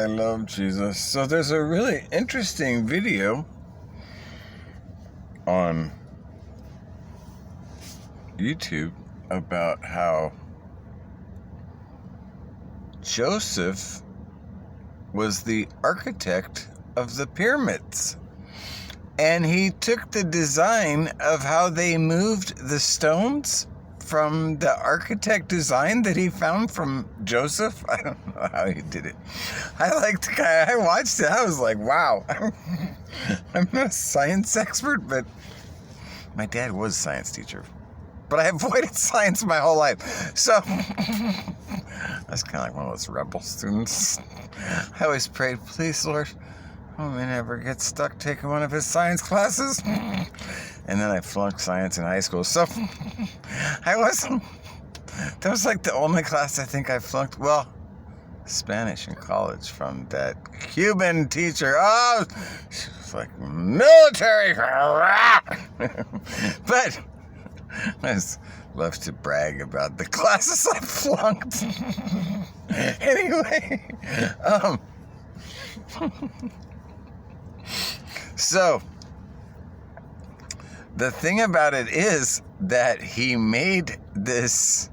I love Jesus. So there's a really interesting video on YouTube about how Joseph was the architect of the pyramids. And he took the design of how they moved the stones from the architect design that he found from Joseph. I don't know how he did it. I watched it. I was like, wow. I'm not a science expert, but my dad was a science teacher. But I avoided science my whole life. So I was kind of like one of those rebel students. I always prayed, please, Lord, I may never get stuck taking one of his science classes. And then I flunked science in high school. So that was like the only class I think I flunked. Well, Spanish in college from that Cuban teacher. Oh, she was like military. But I just love to brag about the classes I flunked. Anyway, so the thing about it is that he made this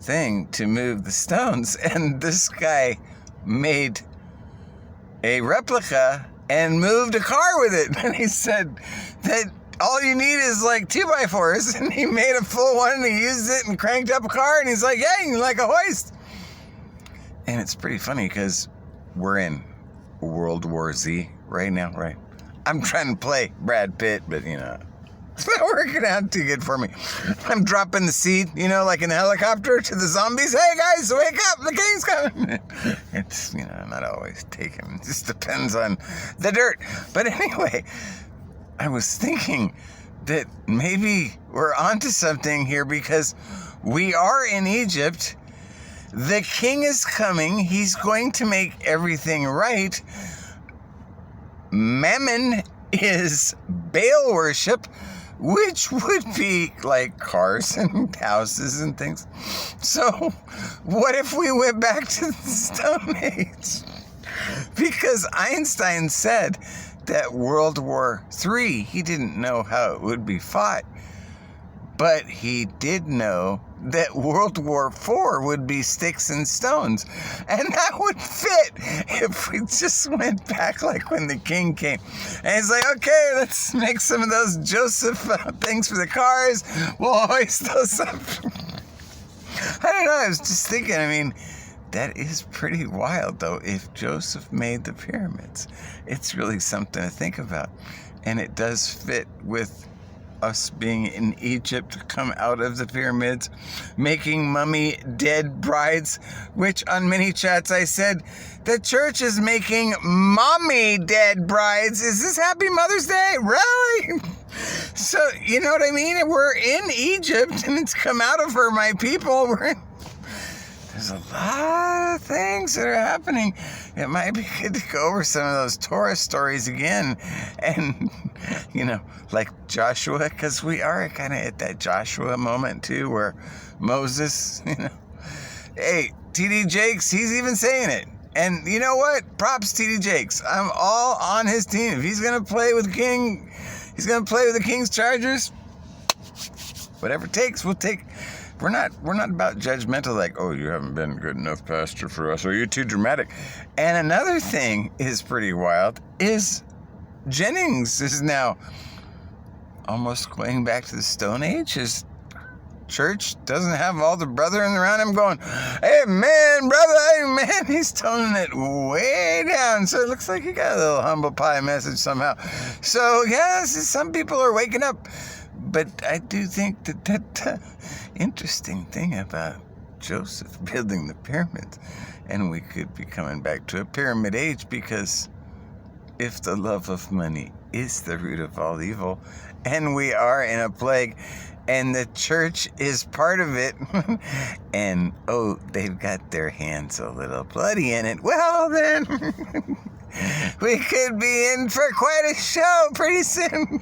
thing to move the stones, and this guy made a replica and moved a car with it. And he said that all you need is like 2x4s, and he made a full one and he used it and cranked up a car, and he's like, yeah, like a hoist. And it's pretty funny because we're in World War Z right now, right? I'm trying to play Brad Pitt, but it's not working out too good for me. I'm dropping the seed, like in a helicopter to the zombies. Hey guys, wake up, the king's coming. It's, not always taken. It just depends on the dirt. But anyway, I was thinking that maybe we're onto something here because we are in Egypt. The king is coming. He's going to make everything right. Mammon is Baal worship, which would be like cars and houses and things. So what if we went back to the Stone Age? Because Einstein said that World War III, he didn't know how it would be fought, but he did know that World War IV would be sticks and stones. And that would fit if we just went back like when the king came. And he's like, okay, let's make some of those Joseph things for the cars. We'll hoist those up. I don't know, I was just thinking, that is pretty wild, though, if Joseph made the pyramids. It's really something to think about. And it does fit with us being in Egypt, come out of the pyramids, making mummy dead brides, which on many chats I said, the church is making mommy dead brides. Is this Happy Mother's Day? Really? So, you know what I mean? We're in Egypt, and it's come out of her, my people. There's a lot of things that are happening. It might be good to go over some of those Torah stories again. And, like Joshua, because we are kind of at that Joshua moment, too, where Moses, Hey, T.D. Jakes, he's even saying it. And you know what? Props T.D. Jakes. I'm all on his team. If he's going to play with the king, he's going to play with the King's Chargers. Whatever it takes, we'll take. We're not about judgmental, like, oh, you haven't been good enough pastor for us, or you're too dramatic. And another thing is pretty wild, is Jennings is now almost going back to the Stone Age. His church doesn't have all the brethren around him going, hey, man, brother, hey, man. He's toning it way down. So it looks like he got a little humble pie message somehow. So, yes, some people are waking up. But I do think that interesting thing about Joseph building the pyramids, and we could be coming back to a pyramid age, because if the love of money is the root of all evil, and we are in a plague, and the church is part of it, and they've got their hands a little bloody in it, well then, we could be in for quite a show pretty soon.